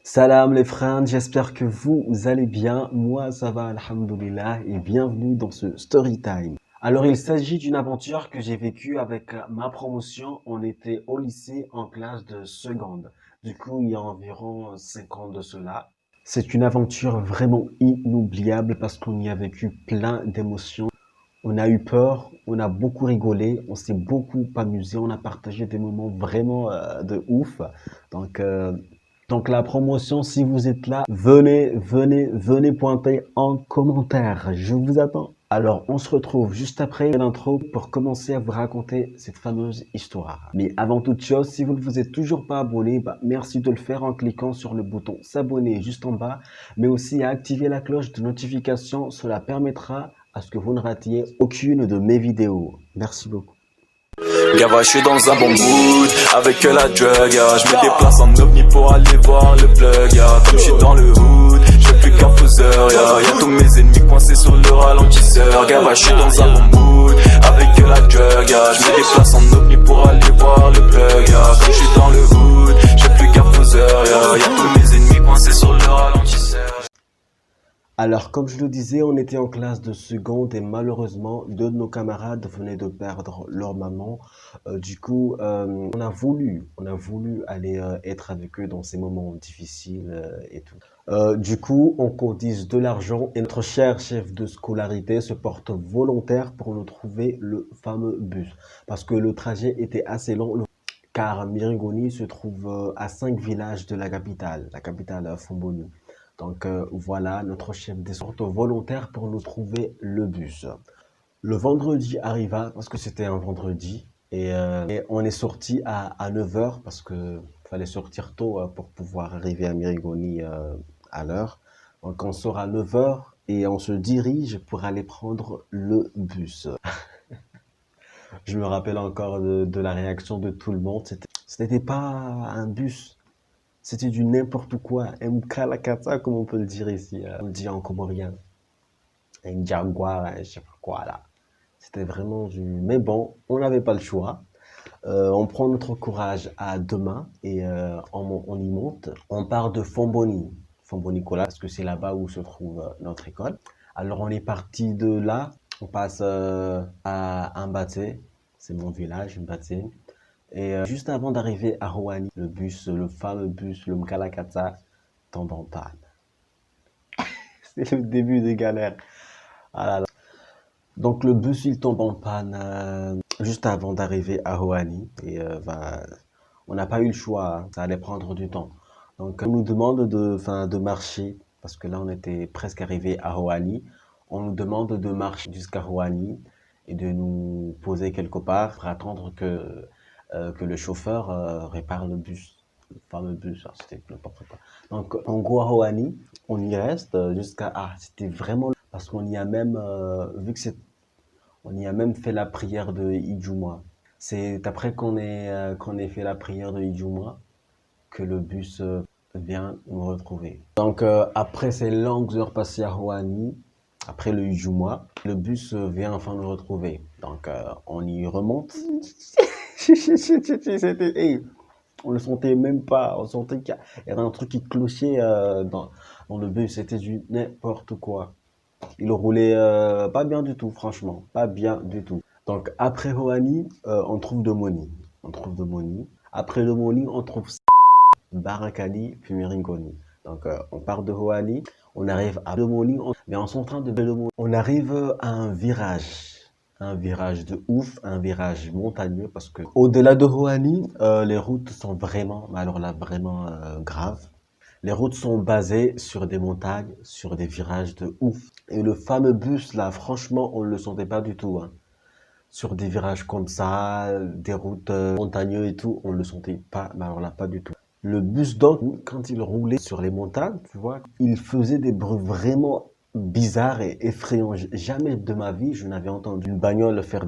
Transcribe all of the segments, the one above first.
Salam les frères, j'espère que vous allez bien. Moi, ça va, alhamdoulilah, et bienvenue dans ce story time. Alors, il s'agit d'une aventure que j'ai vécue avec ma promotion. On était au lycée en classe de seconde. Du coup, il y a environ 5 ans de cela. C'est une aventure vraiment inoubliable parce qu'on y a vécu plein d'émotions. On a eu peur, on a beaucoup rigolé, on s'est beaucoup amusé, on a partagé des moments vraiment de ouf. Donc, euh, donc la promotion, si vous êtes là, venez pointer en commentaire. Je vous attends. Alors, on se retrouve juste après l'intro pour commencer à vous raconter cette fameuse histoire. Mais avant toute chose, si vous ne vous êtes toujours pas abonné, merci de le faire en cliquant sur le bouton s'abonner juste en bas, mais aussi à activer la cloche de notification. Cela permettra à ce que vous ne ratiez aucune de mes vidéos. Merci beaucoup. Gava, je suis dans un bon mood avec la drug, yeah. Je me déplace en ovni pour aller voir le plug, yeah. Comme je suis dans le hood, j'ai plus qu'un faiseur, yeah. Y'a tous mes ennemis coincés sur le ralentisseur. Gava, je suis dans un bon mood avec la drug, yeah. Je me déplace en ovni pour aller voir le plug, yeah. Comme je suis dans le hood, j'ai plus qu'un faiseur, yeah. Y'a tous mes ennemis coincés sur le ralentisseur. Alors, comme je le disais, on était en classe de seconde et malheureusement, deux de nos camarades venaient de perdre leur maman. On a voulu aller être avec eux dans ces moments difficiles et tout. On cotise de l'argent et notre cher chef de scolarité se porte volontaire pour nous trouver le fameux bus. Parce que le trajet était assez long, car Mirigoni se trouve à 5 villages de la capitale Fomboni. Voilà, notre chef des sortes volontaires pour nous trouver le bus. Le vendredi arriva, parce que c'était un vendredi, et on est sorti à 9 heures parce que fallait sortir tôt pour pouvoir arriver à Mirigoni à l'heure. Donc on sort à 9 heures et on se dirige pour aller prendre le bus. Je me rappelle encore de la réaction de tout le monde. Ce n'était pas un bus. C'était du n'importe quoi, un Mkalakata, comme on peut le dire ici. On le dit en comorien. Un Jaguar, je sais pas quoi là. C'était vraiment du... Mais bon, on n'avait pas le choix. On prend notre courage à deux mains et on y monte. On part de Fomboni, Fomboni-Kola, parce que c'est là-bas où se trouve notre école. Alors on est parti de là, on passe à Mbaté, c'est mon village, Mbaté. Et juste avant d'arriver à Rouhani, le fameux bus, le Mkalakata, tombe en panne. C'est le début des galères. Ah là là. Donc le bus, il tombe en panne juste avant d'arriver à Rouhani. On n'a pas eu le choix, hein. Ça allait prendre du temps. Donc on nous demande de marcher, parce que là on était presque arrivé à Rouhani. On nous demande de marcher jusqu'à Rouhani et de nous poser quelque part pour attendre que le chauffeur répare le bus, le fameux bus, hein, c'était n'importe quoi. Donc en gros à Rouhani, on y reste jusqu'à... Ah, c'était vraiment... Parce qu'on y a même, on y a même fait la prière de Idjouma. C'est après qu'on ait fait la prière de Idjouma que le bus vient nous retrouver. Après ces longues heures passées à Rouhani, après le Idjouma, le bus vient enfin nous retrouver. On y remonte. Hey, on le sentait même pas. On sentait qu'il y avait un truc qui clochait dans le bus. C'était du n'importe quoi. Il roulait pas bien du tout, franchement. Pas bien du tout. Donc, après Rouhani, on trouve Domoni. On trouve Domoni. Après Domoni, on trouve Barakali, puis Miringoni. On part de Rouhani, on arrive à Domoni, mais en sont en train de Domoni, on arrive à un virage. Un virage de ouf, un virage montagneux, parce que au-delà de Rouhani, les routes sont vraiment, mais alors là, vraiment graves. Les routes sont basées sur des montagnes, sur des virages de ouf. Et le fameux bus, là, franchement, on ne le sentait pas du tout, hein. Sur des virages comme ça, des routes montagneuses et tout, on ne le sentait pas, mais alors là, pas du tout. Le bus, donc, quand il roulait sur les montagnes, tu vois, il faisait des bruits vraiment bizarres et effrayants. Jamais de ma vie, je n'avais entendu une bagnole faire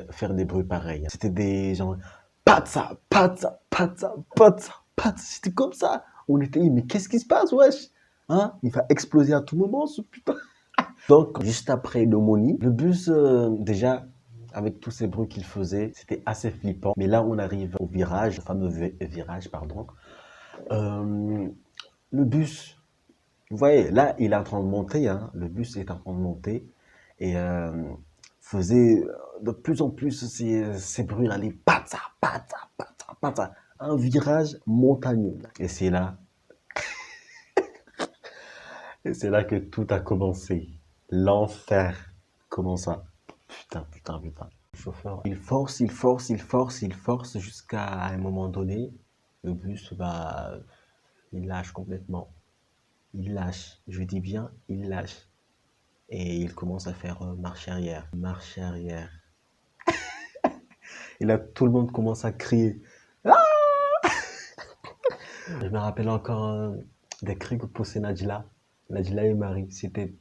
faire des bruits pareils. C'était des gens, patsa, patsa, patsa, patsa, patsa. C'était comme ça. On était, mais qu'est-ce qui se passe, wesh? Hein? Il va exploser à tout moment, ce putain. Donc, juste après l'homonie, le bus, déjà, avec tous ces bruits qu'il faisait, c'était assez flippant. Mais là, on arrive au virage, le fameux virage, pardon. Euh, le bus, vous voyez, là, il est en train de monter, hein, le bus est en train de monter et faisait de plus en plus ces bruits, là, les patsa, patsa, patsa, patsa, un virage montagneux. Et c'est là que tout a commencé. L'enfer commença. Putain, putain, putain. Le chauffeur, il force, il force, il force, il force jusqu'à un moment donné, le bus, bah, il lâche complètement. Il lâche, je dis bien, il lâche. Et il commence à faire marche arrière, marche arrière. Et là, tout le monde commence à crier. Ah. Je me rappelle encore des cris que poussait Nadjila. Nadjila et Marie. C'était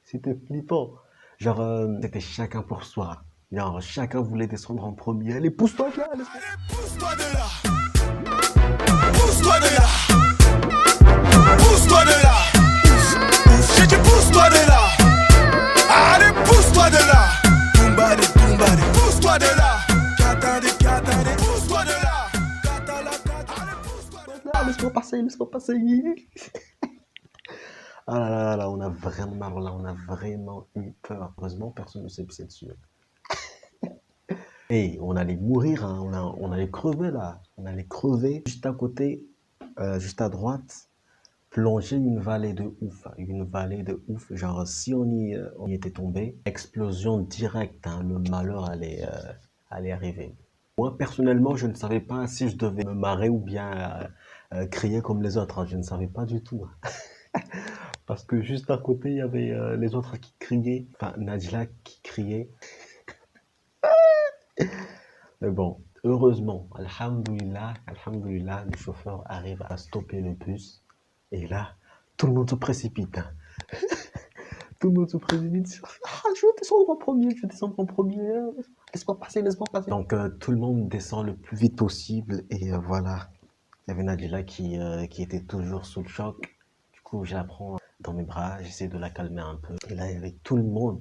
c'était flippant. Genre, c'était chacun pour soi. Genre, chacun voulait descendre en premier. Allez, pousse-toi de là! Allez, pousse-toi de là! Pousse-toi de là! Pousse-toi de là! J'ai dit pousse-toi de là! Allez, pousse-toi de là! Tumbade, tumbade, pousse-toi de là! Katade, katade, pousse-toi de là! Katala, katala, pousse-toi de là! Laisse-moi passer, laisse-moi passer! Ah là là là, on a vraiment, là, on a vraiment eu peur. Heureusement, personne ne s'est pissé dessus. Et on allait mourir, hein, on allait crever là. On allait crever juste à côté, juste à droite, plonger une vallée de ouf. Une vallée de ouf. Genre, si on y était tombé, explosion directe, hein, le malheur allait arriver. Moi, personnellement, je ne savais pas si je devais me marrer ou bien crier comme les autres, hein. Je ne savais pas du tout. Parce que juste à côté, il y avait les autres qui criaient. Enfin, Najla qui criait. Mais bon, heureusement, alhamdoulilah, alhamdoulilah, le chauffeur arrive à stopper le bus. Et là, tout le monde se précipite, hein. Tout le monde se précipite. Ah, je vais descendre en premier, je vais descendre en premier. Laisse-moi passer, laisse-moi passer. Donc, tout le monde descend le plus vite possible. Et voilà, il y avait Nadjila qui était toujours sous le choc. Du coup, je la prends dans mes bras, j'essaie de la calmer un peu. Et là, il y avait tout le monde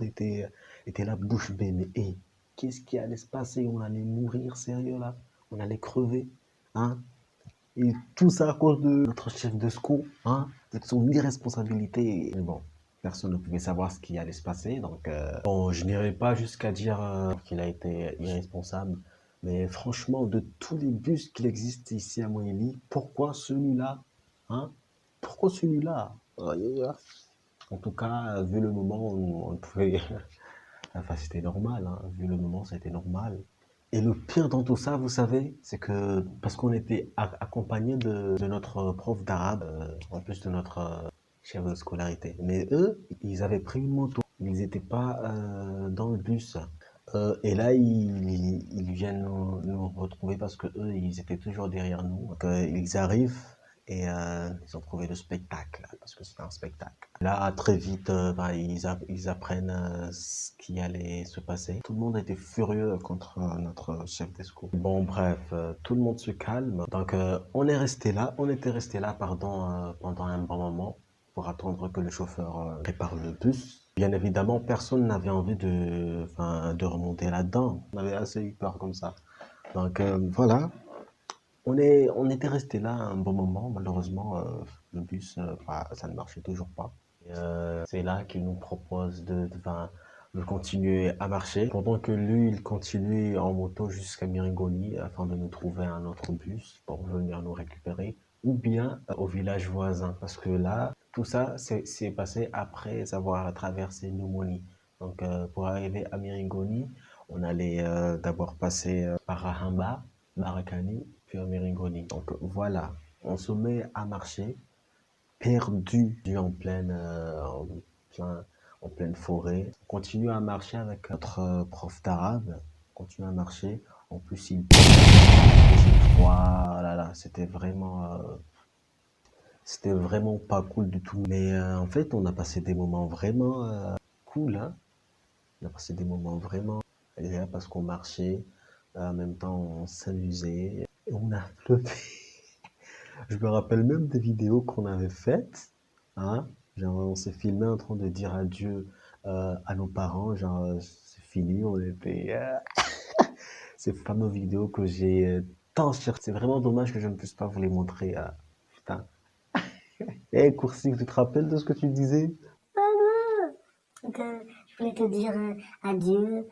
était là, bouche bée. Mais hey, qu'est-ce qui allait se passer? On allait mourir, sérieux là? On allait crever, hein? Et tout ça à cause de notre chef de SCO, hein? De son irresponsabilité. Mais bon, personne ne pouvait savoir ce qui allait se passer. Donc, bon, je n'irai pas jusqu'à dire qu'il a été irresponsable. Mais franchement, de tous les bus qu'il existe ici à Moyeli, pourquoi celui-là, hein? Pourquoi celui-là? En tout cas, vu le moment, on pouvait. Enfin, c'était normal, hein. Vu le moment, c'était normal. Et le pire dans tout ça, vous savez, c'est que parce qu'on était accompagné de notre prof d'arabe, en plus de notre chef de scolarité. Mais eux, ils avaient pris une moto. Ils n'étaient pas dans le bus. Et là, ils viennent nous retrouver parce que eux, ils étaient toujours derrière nous. Donc, ils arrivent et ils ont trouvé le spectacle parce que c'était un spectacle. Là, très vite, bah, ils apprennent ce qui allait se passer. Tout le monde était furieux contre notre chef d'escouade. Bon, bref, tout le monde se calme. Donc, on était resté là, pardon, pendant un bon moment pour attendre que le chauffeur prépare le bus. Bien évidemment, personne n'avait envie enfin, de remonter là-dedans. On avait assez eu peur comme ça. Donc voilà, on était resté là un bon moment. Malheureusement, le bus, bah, ça ne marchait toujours pas. C'est là qu'il nous propose enfin, de continuer à marcher, pendant que lui, il continue en moto jusqu'à Mirigoni afin de nous trouver un autre bus pour venir nous récupérer, ou bien au village voisin, parce que là, tout ça s'est passé après avoir traversé Numoni. Donc, pour arriver à Mirigoni, on allait d'abord passer par Rahamba, Barakani, puis à Mirigoni. Donc voilà, on se met à marcher perdu en pleine forêt. On continue à marcher avec notre prof d'arabe. On continue à marcher. En plus, il faisait froid. Oh là là, c'était vraiment pas cool du tout. Mais en fait, on a passé des moments vraiment cool, hein. On a passé des moments vraiment agréables parce qu'on marchait. En même temps, on s'amusait. Et on a flotté. Je me rappelle même des vidéos qu'on avait faites, hein. Genre, on s'est filmé en train de dire adieu à nos parents. Genre, c'est fini, on était. Ces fameuses vidéos que j'ai tant cherché. C'est vraiment dommage que je ne puisse pas vous les montrer. Putain. Eh, Coursif, tu te rappelles de ce que tu disais? Donc, je voulais te dire adieu,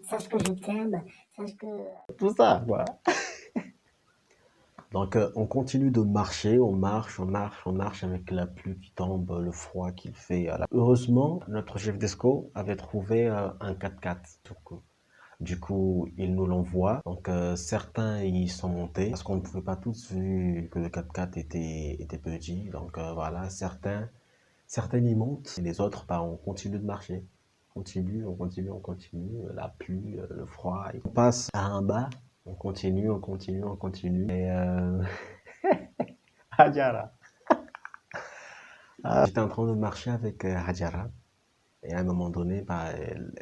sache que je t'aime, sache que... Tout ça, quoi. Donc, on continue de marcher, on marche, on marche, on marche avec la pluie qui tombe, le froid qu'il fait. Heureusement, notre chef d'esco avait trouvé un 4x4. Du coup, il nous l'envoie. Donc, certains y sont montés parce qu'on ne pouvait pas tous vu que le 4x4 était petit. Donc, voilà, certains y montent et les autres, bah, on continue de marcher. On continue. La pluie, le froid. Et on passe à un bas. On continue, on continue, on continue. Et Hadjara. J'étais en train de marcher avec Hadjara. Et à un moment donné, bah, elle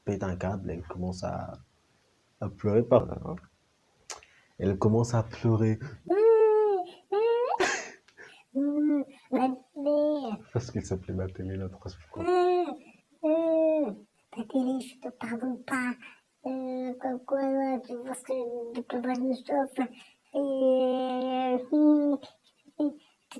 pète un câble. Elle commence à pleurer par là. Hein. Elle commence à pleurer. Parce qu'il s'appelait Mathémé, notre quoi. Ta télé, je te pardonne pas. Quoi, tu vois ce que de pleurer me chauffe.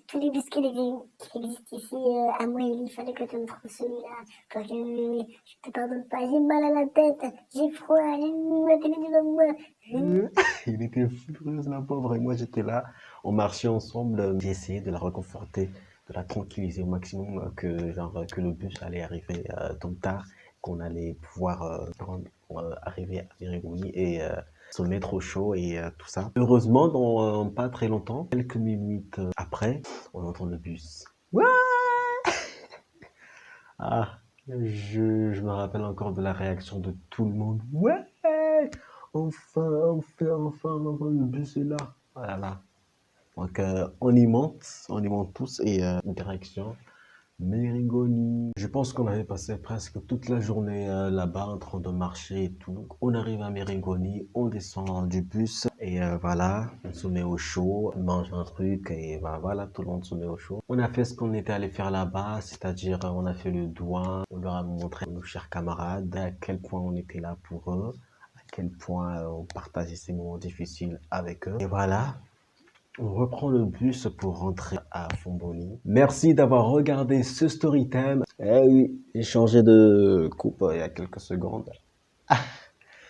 Tous les biscuits qui existent ici à moi, il fallait que tu me trouves celui-là. Parce que je te pardonne pas. J'ai mal à la tête, j'ai froid, j'ai la télé devant moi. Il était furieux, la pauvre, et moi j'étais là. On marchait ensemble. J'ai essayé de la réconforter, de la tranquilliser au maximum, que le bus allait arriver tôt ou tard, qu'on allait pouvoir arriver à Virigoni et se mettre au chaud et tout ça. Heureusement, dans pas très longtemps, quelques minutes après, on entend le bus. Ouais. Ah, je me rappelle encore de la réaction de tout le monde. Ouais, enfin, le bus est là. Voilà. Donc, on y monte tous et direction Mérigoni. Je pense qu'on avait passé presque toute la journée là-bas en train de marcher et tout. Donc, on arrive à Mérigoni, on descend du bus et voilà, on se met au chaud, on mange un truc et voilà, tout le monde se met au chaud. On a fait ce qu'on était allé faire là-bas, c'est-à-dire on a fait le douane, on leur a montré à nos chers camarades à quel point on était là pour eux, à quel point on partageait ces moments difficiles avec eux. Et voilà. On reprend le bus pour rentrer à Fomboni. Merci d'avoir regardé ce story time. Eh oui, j'ai changé de coupe il y a quelques secondes.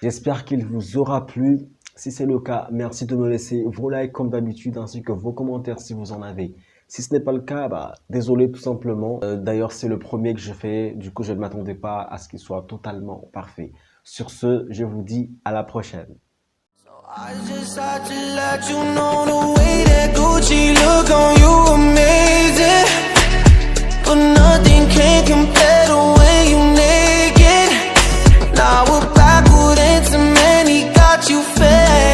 J'espère qu'il vous aura plu. Si c'est le cas, merci de me laisser vos likes comme d'habitude ainsi que vos commentaires si vous en avez. Si ce n'est pas le cas, bah, désolé tout simplement. D'ailleurs, c'est le premier que je fais. Du coup, je ne m'attendais pas à ce qu'il soit totalement parfait. Sur ce, je vous dis à la prochaine. I just had to let you know the way that Gucci look on you amazing, but nothing can compare to when you naked. Now we're backward into many, got you fed.